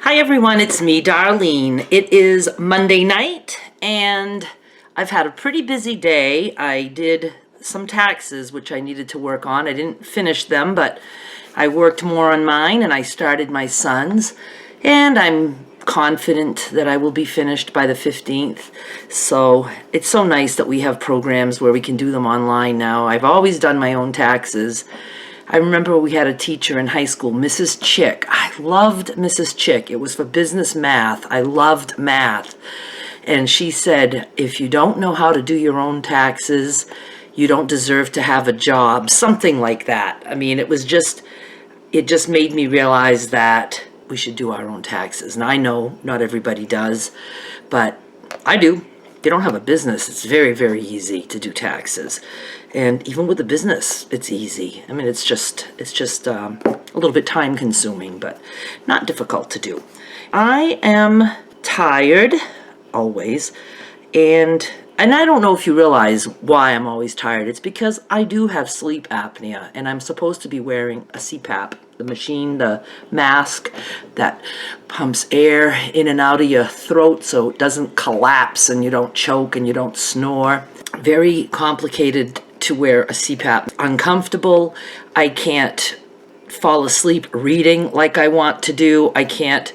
Hi everyone, it's me, Darlene. It is Monday night and I've had a pretty busy day. I did some taxes which I needed to work on. I didn't finish them, but I worked more on mine and I started my son's, and I'm confident that I will be finished by the 15th. So it's so nice that we have programs where we can do them online now. I've always done my own taxes. I remember we had a teacher in high school, Mrs. Chick. I loved Mrs. Chick. It was for business math. I loved math. And she said, if you don't know how to do your own taxes, you don't deserve to have a job. Something like that. I mean, it just made me realize that we should do our own taxes. And I know not everybody does, but I do. If you don't have a business, it's very, very easy to do taxes. And even with a business, it's easy. I mean, it's just a little bit time consuming, but not difficult to do. I am tired, always, and I don't know if you realize why I'm always tired. It's because I do have sleep apnea, and I'm supposed to be wearing a CPAP, the machine, the mask that pumps air in and out of your throat so it doesn't collapse and you don't choke and you don't snore. Very complicated to wear a CPAP. Uncomfortable. I can't fall asleep reading like I want to do. I can't.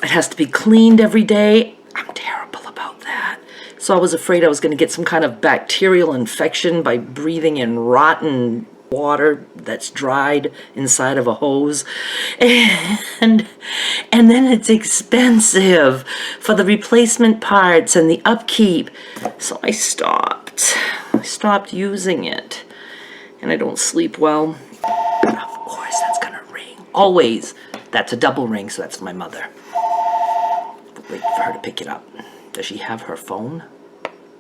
It has to be cleaned every day. I'm terrible about that. So I was afraid I was going to get some kind of bacterial infection by breathing in rotten water that's dried inside of a hose. And then it's expensive for the replacement parts and the upkeep. So I stopped using it. And I don't sleep well. Of course, that's gonna ring. Always. That's a double ring, so that's my mother. Wait for her to pick it up. Does she have her phone?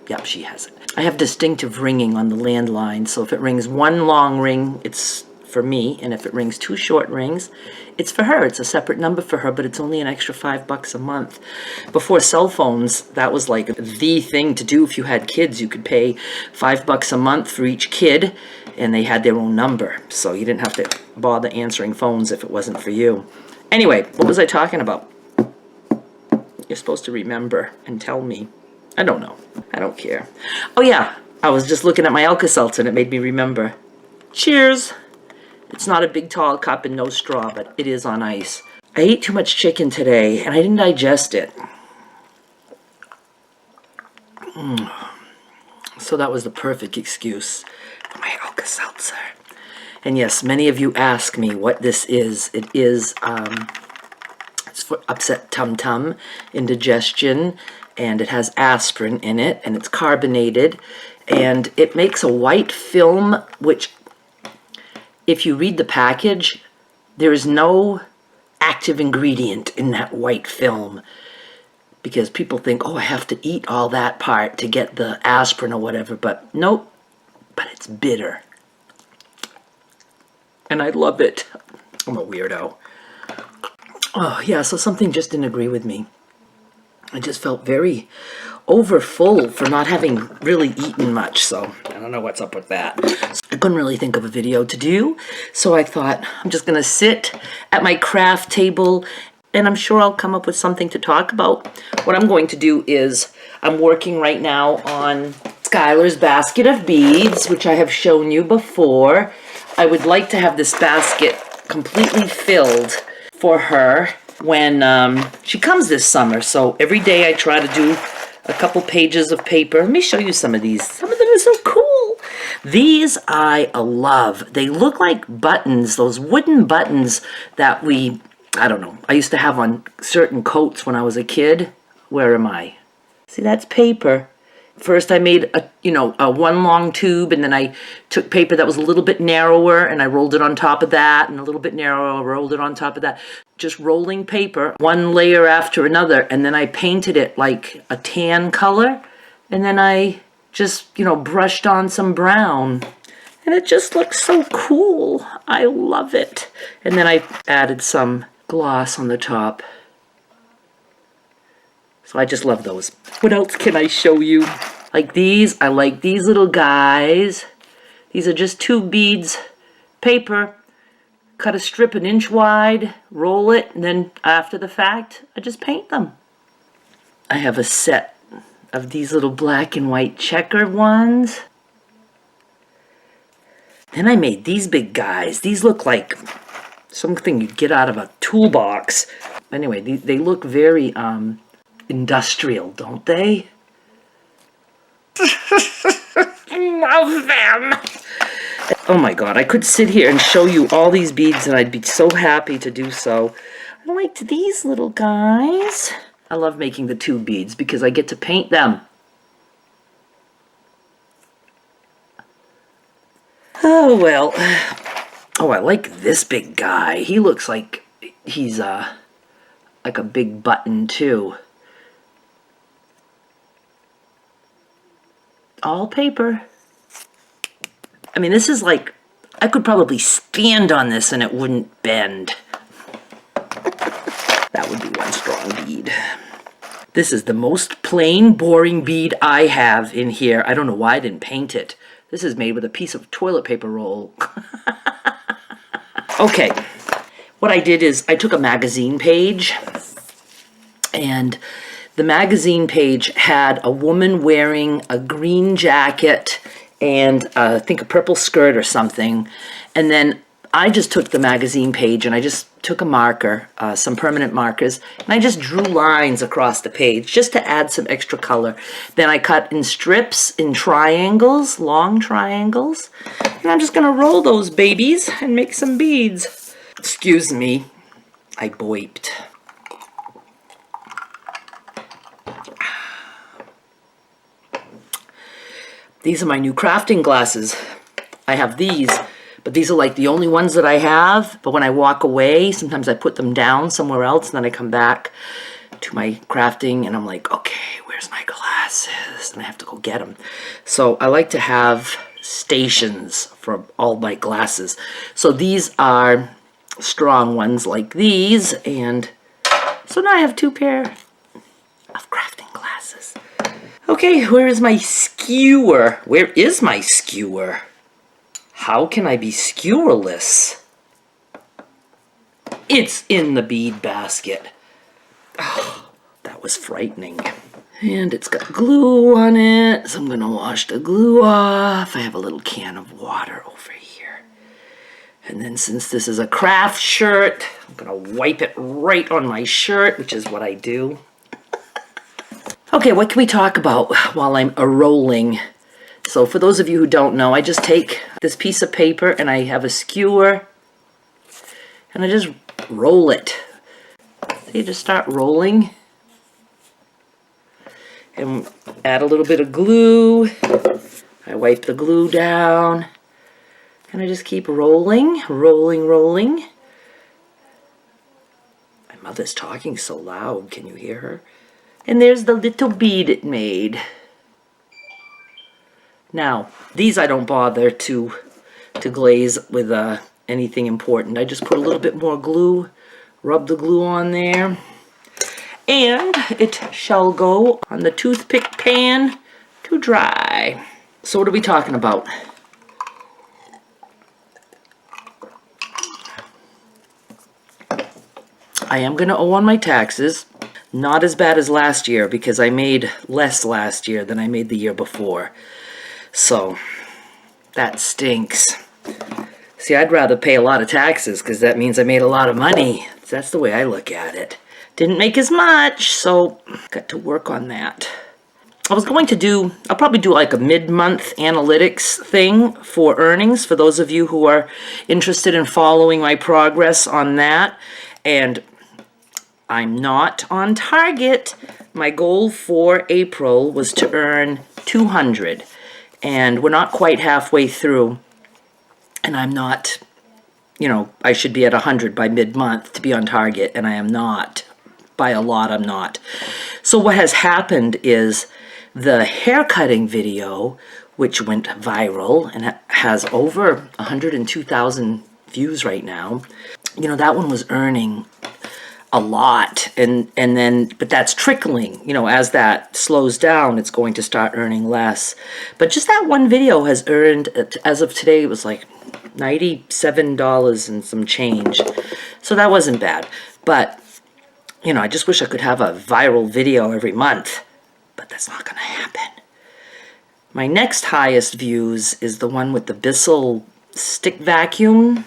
Yep, she has it. I have distinctive ringing on the landline, so if it rings one long ring, it's for me, and if it rings two short rings, it's for her. It's a separate number for her, but it's only an extra $5 a month. Before cell phones, that was like the thing to do. If you had kids, you could pay $5 a month for each kid, and they had their own number, so you didn't have to bother answering phones if it wasn't for you. Anyway, what was I talking about? You're supposed to remember and tell me. I don't know. I don't care. Oh yeah, I was just looking at my Alka Seltzer and it made me remember. Cheers! It's not a big tall cup and no straw, but it is on ice. I ate too much chicken today and I didn't digest it. So that was the perfect excuse for my Alka Seltzer. And yes, many of you ask me what this is. It is, it's for upset tum-tum, indigestion, and it has aspirin in it, and it's carbonated, and it makes a white film, which, if you read the package, there is no active ingredient in that white film, because people think, oh, I have to eat all that part to get the aspirin or whatever, but nope, but it's bitter. And I love it. I'm a weirdo. Oh, yeah, so something just didn't agree with me. I just felt very overfull for not having really eaten much, so I don't know what's up with that. I couldn't really think of a video to do, so I thought I'm just gonna sit at my craft table and I'm sure I'll come up with something to talk about. What I'm going to do is I'm working right now on Skylar's basket of beads, which I have shown you before. I would like to have this basket completely filled for her when she comes this summer. So every day I try to do a couple pages of paper. Let me show you some of these. Some of them are so cool. These I love. They look like buttons, those wooden buttons that I don't know, I used to have on certain coats when I was a kid. Where am I? See, that's paper. First I made a one long tube, and then I took paper that was a little bit narrower and I rolled it on top of that, and a little bit narrower, rolled it on top of that. Just rolling paper, one layer after another, and then I painted it like a tan color, and then I just, brushed on some brown. And it just looks so cool. I love it. And then I added some gloss on the top. So I just love those. What else can I show you? Like these, I like these little guys. These are just 2 beads, paper, cut a strip an inch wide, roll it, and then after the fact, I just paint them. I have a set of these little black and white checkered ones. Then I made these big guys. These look like something you'd get out of a toolbox. Anyway, they look very industrial, don't they? Love them! Oh my god, I could sit here and show you all these beads and I'd be so happy to do so. I liked these little guys. I love making the tube beads because I get to paint them. Oh well. Oh, I like this big guy. He looks like he's like a big button too. All paper. I mean, this is like, I could probably stand on this and it wouldn't bend. That would be one strong bead. This is the most plain, boring bead I have in here. I don't know why I didn't paint it. This is made with a piece of toilet paper roll. Okay, what I did is I took a magazine page, and the magazine page had a woman wearing a green jacket and I think a purple skirt or something. And then I just took the magazine page and I just took a marker, some permanent markers, and I just drew lines across the page just to add some extra color. Then I cut in strips, in triangles, long triangles, and I'm just gonna roll those babies and make some beads. Excuse me, I boiped. These are my new crafting glasses. I have these, but these are like the only ones that I have. But when I walk away, sometimes I put them down somewhere else, and then I come back to my crafting, and I'm like, okay, where's my glasses? And I have to go get them. So I like to have stations for all my glasses. So these are strong ones like these, and so now I have two pair of crafting glasses. Okay, where is my skewer? Where is my skewer? How can I be skewerless? It's in the bead basket. Oh, that was frightening. And it's got glue on it, so I'm gonna wash the glue off. I have a little can of water over here. And then since this is a craft shirt, I'm gonna wipe it right on my shirt, which is what I do. Okay, what can we talk about while I'm a-rolling? So for those of you who don't know, I just take this piece of paper and I have a skewer and I just roll it. So you just start rolling and add a little bit of glue. I wipe the glue down and I just keep rolling, rolling, rolling. My mother's talking so loud, can you hear her? And there's the little bead it made. Now, these I don't bother to glaze with anything important. I just put a little bit more glue, rub the glue on there, and it shall go on the toothpick pan to dry. So what are we talking about? I am going to owe on my taxes. Not as bad as last year because I made less last year than I made the year before. So, that stinks. See, I'd rather pay a lot of taxes because that means I made a lot of money. That's the way I look at it. Didn't make as much, so got to work on that. I was going to do, I'll probably do like a mid-month analytics thing for earnings for those of you who are interested in following my progress on that. And I'm not on target. My goal for April was to earn 200, and we're not quite halfway through, and I'm not, you know, I should be at 100 by mid-month to be on target, and I am not. By a lot, I'm not. So what has happened is the haircutting video, which went viral and has over 102,000 views right now, you know, that one was earning a lot, and then, but that's trickling, you know, as that slows down, it's going to start earning less. But just that one video has earned, as of today, it was like $97 and some change. So that wasn't bad. But, you know, I just wish I could have a viral video every month. But that's not going to happen. My next highest views is the one with the Bissell stick vacuum.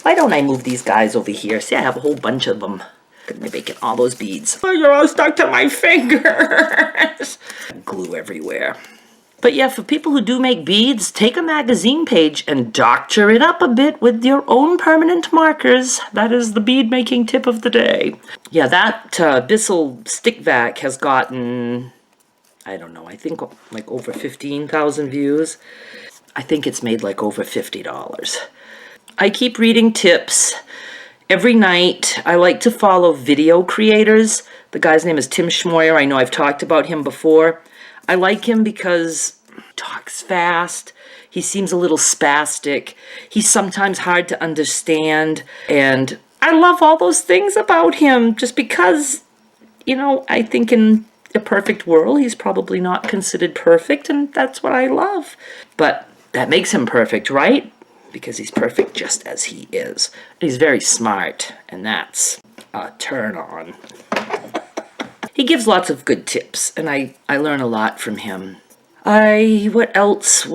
Why don't I move these guys over here? See, I have a whole bunch of them. Gonna be making all those beads. Oh, you're all stuck to my fingers. Glue everywhere. But yeah, for people who do make beads, take a magazine page and doctor it up a bit with your own permanent markers. That is the bead making tip of the day. Yeah, that Bissell stick vac has gotten, I don't know, I think like over 15,000 views. I think it's made like over $50. I keep reading tips. Every night, I like to follow video creators. The guy's name is Tim Schmoyer. I know I've talked about him before. I like him because he talks fast. He seems a little spastic. He's sometimes hard to understand. And I love all those things about him just because, you know, I think in a perfect world, he's probably not considered perfect, and that's what I love. But that makes him perfect, right? Because he's perfect just as he is. He's very smart, and that's a turn on. He gives lots of good tips, and I learn a lot from him. What else?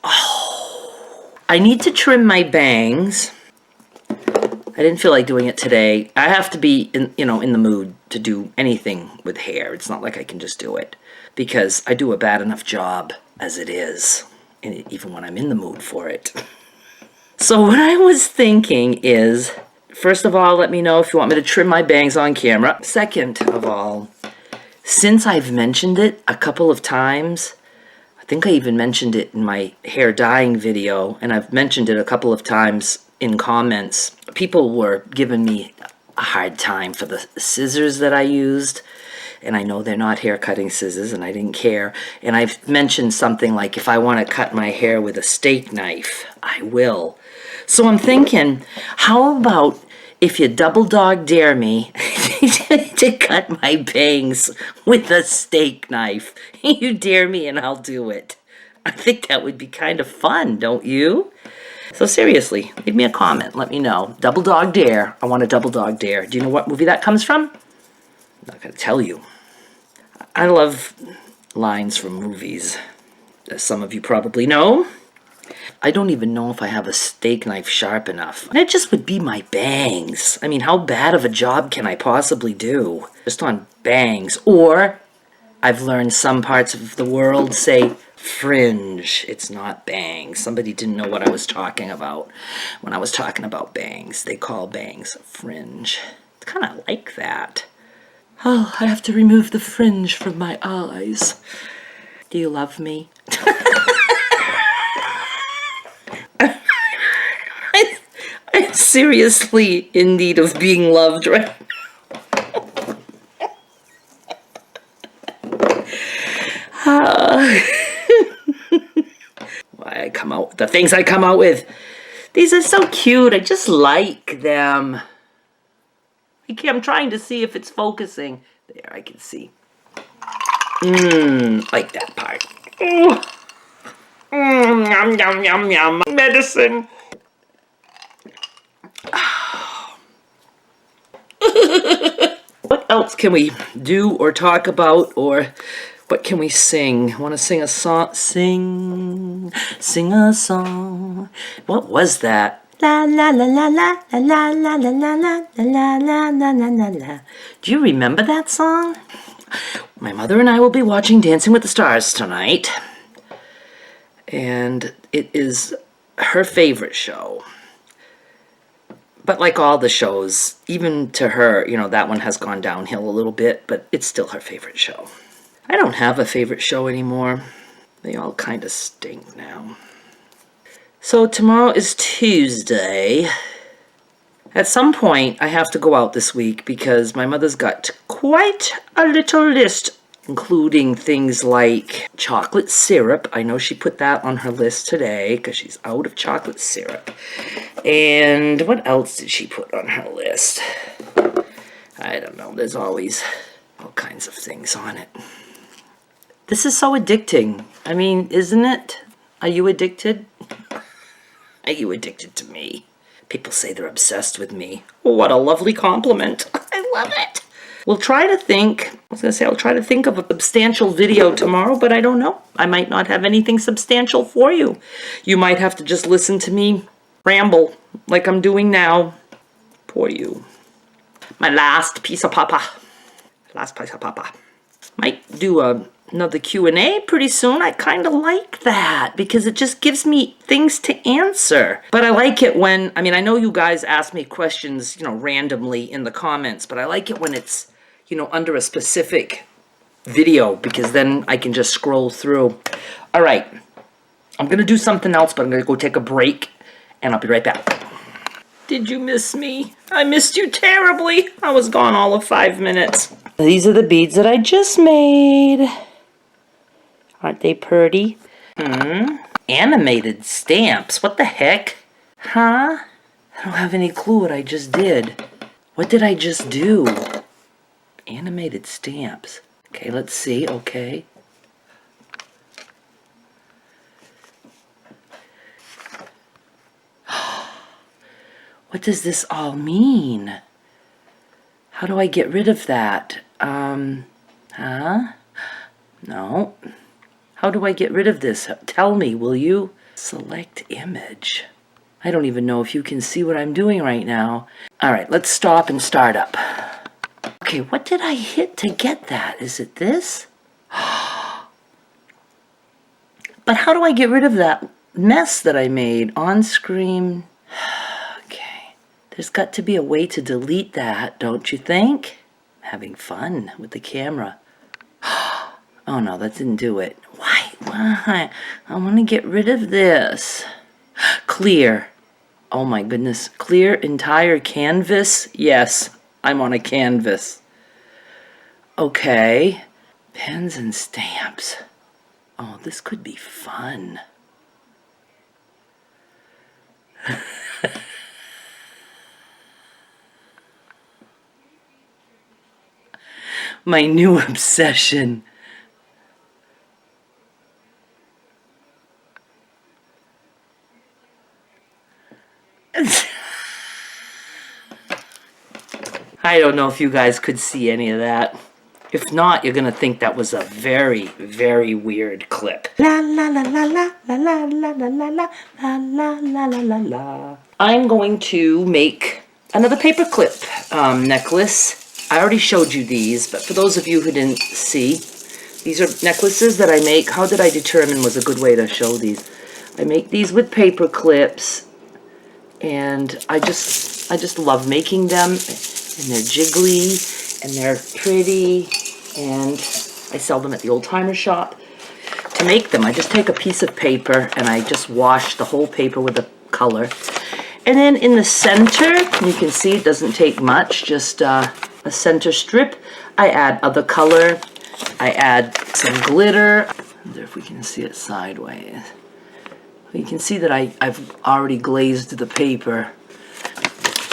Oh, I need to trim my bangs. I didn't feel like doing it today. I have to be in the mood to do anything with hair. It's not like I can just do it, because I do a bad enough job as it is. And even when I'm in the mood for it. So what I was thinking is, first of all, let me know if you want me to trim my bangs on camera. Second of all, since I've mentioned it a couple of times, I think I even mentioned it in my hair dyeing video, and I've mentioned it a couple of times in comments. People were giving me a hard time for the scissors that I used. And I know they're not hair cutting scissors, and I didn't care. And I've mentioned something like, if I want to cut my hair with a steak knife, I will. So I'm thinking, how about if you double dog dare me to cut my bangs with a steak knife? You dare me and I'll do it. I think that would be kind of fun, don't you? So seriously, leave me a comment. Let me know. Double dog dare. I want a double dog dare. Do you know what movie that comes from? I'm not going to tell you. I love lines from movies, as some of you probably know. I don't even know if I have a steak knife sharp enough. And it just would be my bangs. I mean, how bad of a job can I possibly do? Just on bangs. Or, I've learned some parts of the world say fringe. It's not bangs. Somebody didn't know what I was talking about when I was talking about bangs. They call bangs fringe. It's kind of like that. Oh, I have to remove the fringe from my eyes. Do you love me? I'm seriously in need of being loved right Why I come out with the things I come out with. These are so cute. I just like them. I'm trying to see if it's focusing. There, I can see. Like that part. Yum, yum, yum, yum. Medicine. What else can we do or talk about, or what can we sing? Want to sing a song? Sing a song. What was that? La la la la la la la la la la la la la la la la. Do you remember that song? My mother and I will be watching Dancing with the Stars tonight, and it is her favorite show. But like all the shows, even to her, you know, that one has gone downhill a little bit, but it's still her favorite show. I don't have a favorite show anymore. They all kind of stink now. So tomorrow is Tuesday. At some point, I have to go out this week because my mother's got quite a little list, including things like chocolate syrup. I know she put that on her list today because she's out of chocolate syrup. And what else did she put on her list? I don't know. There's always all kinds of things on it. This is so addicting. I mean, isn't it? Are you addicted? Are you addicted to me? People say they're obsessed with me. What a lovely compliment. I love it. We'll try to think, I was going to say I'll try to think of a substantial video tomorrow, but I don't know. I might not have anything substantial for you. You might have to just listen to me ramble like I'm doing now. Poor you. My last piece of papa. Last piece of papa. Might do another Q&A pretty soon. I kind of like that because it just gives me things to answer. But I like it when, I mean, I know you guys ask me questions, you know, randomly in the comments, but I like it when it's, you know, under a specific video because then I can just scroll through. All right, I'm going to do something else, but I'm going to go take a break and I'll be right back. Did you miss me? I missed you terribly. I was gone all of 5 minutes. These are the beads that I just made. Aren't they pretty? Animated stamps. What the heck? Huh? I don't have any clue what I just did. What did I just do? Animated stamps. Okay, let's see. Okay. What does this all mean? How do I get rid of that? No. How do I get rid of this? Tell me, will you? Select image. I don't even know if you can see what I'm doing right now. All right, let's stop and start up. Okay, what did I hit to get that? Is it this? But how do I get rid of that mess that I made on screen? Okay, there's got to be a way to delete that, don't you think? I'm having fun with the camera. Oh no, that didn't do it. Why? I want to get rid of this. Clear. Oh my goodness. Clear entire canvas? Yes, I'm on a canvas. Okay. Pens and stamps. Oh, this could be fun. My new obsession. I don't know if you guys could see any of that. If not, you're gonna think that was a very, very weird clip. La la la la la la la la la la la la la la la la. I'm going to make another paperclip necklace. I already showed you these, but for those of you who didn't see, these are necklaces that I make. How did I determine was a good way to show these? I make these with paper clips, and I just love making them, and they're jiggly and they're pretty, and I sell them at the old timer shop. To make them, I just take a piece of paper and I just wash the whole paper with the color, and then in the center, you can see it doesn't take much, just a center strip. I add other color, I add some glitter. I wonder if we can see it sideways. You can see that I've already glazed the paper.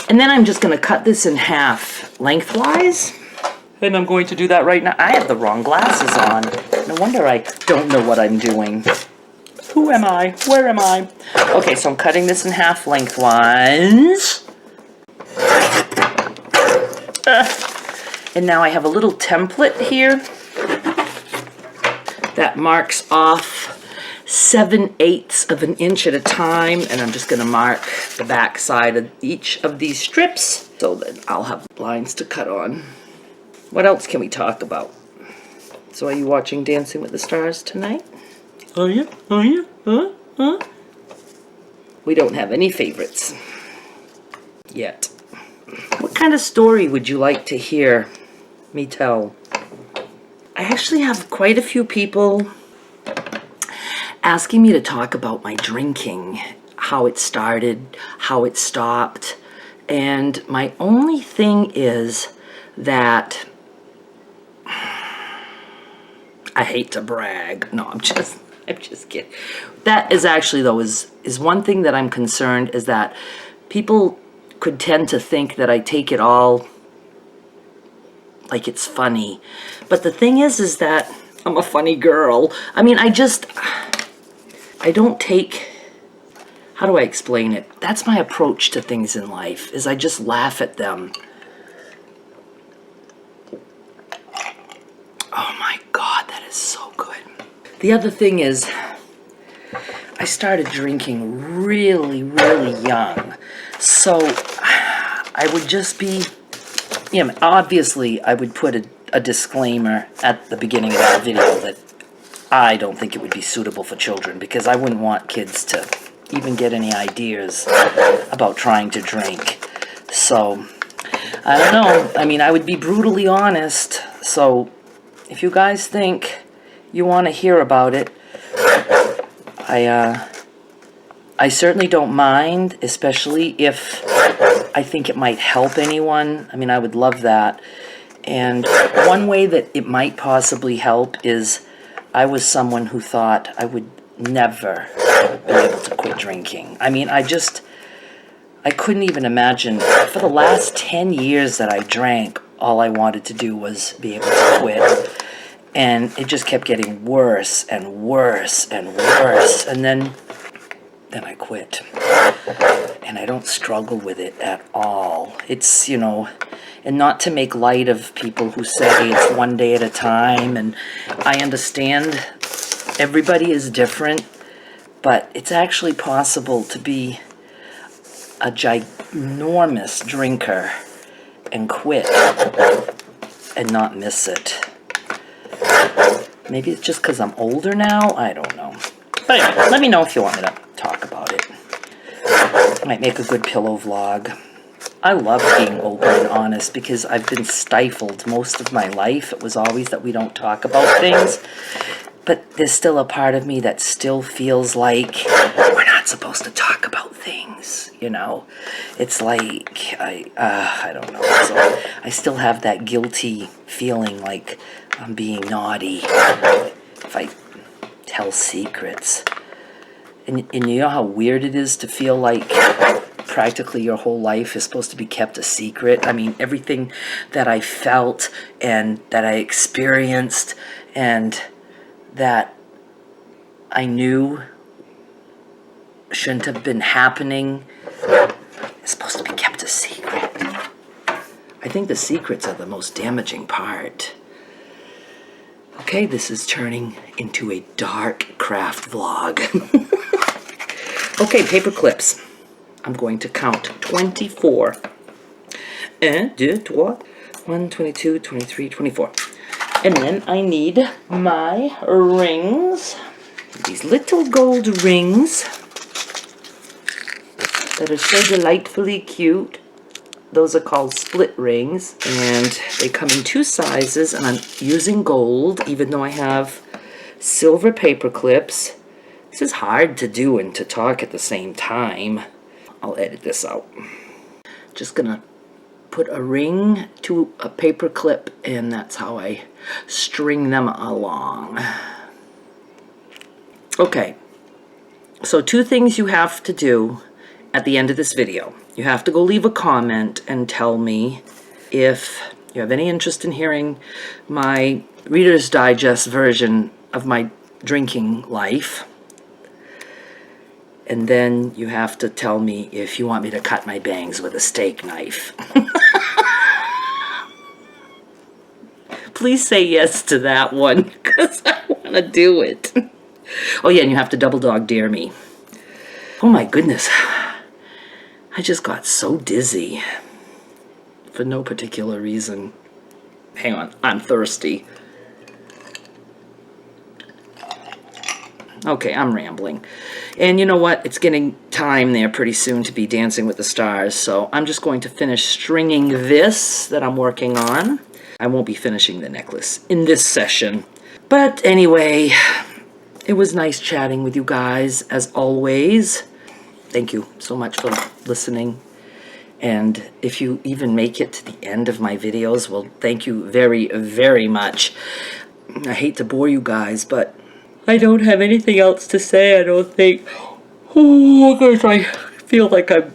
And then I'm just going to cut this in half lengthwise. And I'm going to do that right now. I have the wrong glasses on. No wonder I don't know what I'm doing. Who am I? Where am I? Okay, so I'm cutting this in half lengthwise. And now I have a little template here that marks off 7/8 of an inch at a time, and I'm just going to mark the back side of each of these strips so that I'll have lines to cut on. What else can we talk about? So are you watching Dancing with the Stars tonight? Oh yeah? Oh yeah? Huh? We don't have any favorites yet. What kind of story would you like to hear me tell? I actually have quite a few people asking me to talk about my drinking, how it started, how it stopped, and my only thing is that I hate to brag. No, I'm just kidding. That is actually, though, is one thing that I'm concerned, is that people could tend to think that I take it all like it's funny. But the thing is that I'm a funny girl. I mean, I don't take, how do I explain it? That's my approach to things in life, is I just laugh at them. Oh my God, that is so good. The other thing is, I started drinking really, really young. So I would just be, you know, obviously I would put a disclaimer at the beginning of that video that I don't think it would be suitable for children, because I wouldn't want kids to even get any ideas about trying to drink. So, I don't know. I mean, I would be brutally honest. So, if you guys think you want to hear about it, I certainly don't mind, especially if I think it might help anyone. I mean, I would love that. And one way that it might possibly help is I was someone who thought I would never be able to quit drinking. I mean, I couldn't even imagine. For the last 10 years that I drank, all I wanted to do was be able to quit. And it just kept getting worse and worse and worse. And then I quit. And I don't struggle with it at all. It's, you know, and not to make light of people who say it's one day at a time. And I understand everybody is different, but it's actually possible to be a ginormous drinker and quit and not miss it. Maybe it's just because I'm older now. I don't know. But anyway, let me know if you want me to talk about it. I might make a good pillow vlog. I love being open and honest because I've been stifled most of my life. It was always that we don't talk about things. But there's still a part of me that still feels like we're not supposed to talk about things, you know? It's like, I don't know. So I still have that guilty feeling like I'm being naughty if I tell secrets. And you know how weird it is to feel like practically your whole life is supposed to be kept a secret? I mean, everything that I felt and that I experienced and that I knew shouldn't have been happening is supposed to be kept a secret. I think the secrets are the most damaging part. Okay, this is turning into a dark craft vlog. Okay, paper clips. I'm going to count 24. 1, 2, 3, 1, 22, 23, 24. And then I need my rings. These little gold rings that are so delightfully cute. Those are called split rings, and they come in 2 sizes, and I'm using gold, even though I have silver paper clips. This is hard to do and to talk at the same time. I'll edit this out. Just gonna put a ring to a paper clip, and that's how I string them along. Okay, so 2 things you have to do at the end of this video. You have to go leave a comment and tell me if you have any interest in hearing my Reader's Digest version of my drinking life. And then you have to tell me if you want me to cut my bangs with a steak knife. Please say yes to that one, because I want to do it. Oh yeah, and you have to double dog dare me. Oh my goodness. I just got so dizzy. For no particular reason. Hang on, I'm thirsty. Okay, I'm rambling. And you know what? It's getting time there pretty soon to be Dancing with the Stars, so I'm just going to finish stringing this that I'm working on. I won't be finishing the necklace in this session. But anyway, it was nice chatting with you guys, as always. Thank you so much for listening. And if you even make it to the end of my videos, well, thank you very, very much. I hate to bore you guys, but I don't have anything else to say, I don't think. Oh, gosh, I feel like I've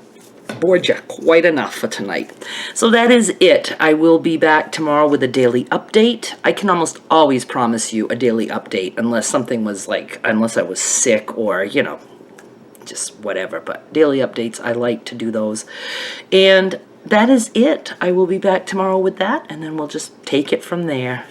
bored you quite enough for tonight. So that is it. I will be back tomorrow with a daily update. I can almost always promise you a daily update unless something was like, unless I was sick or, you know, just whatever. But daily updates, I like to do those. And that is it. I will be back tomorrow with that, and then we'll just take it from there.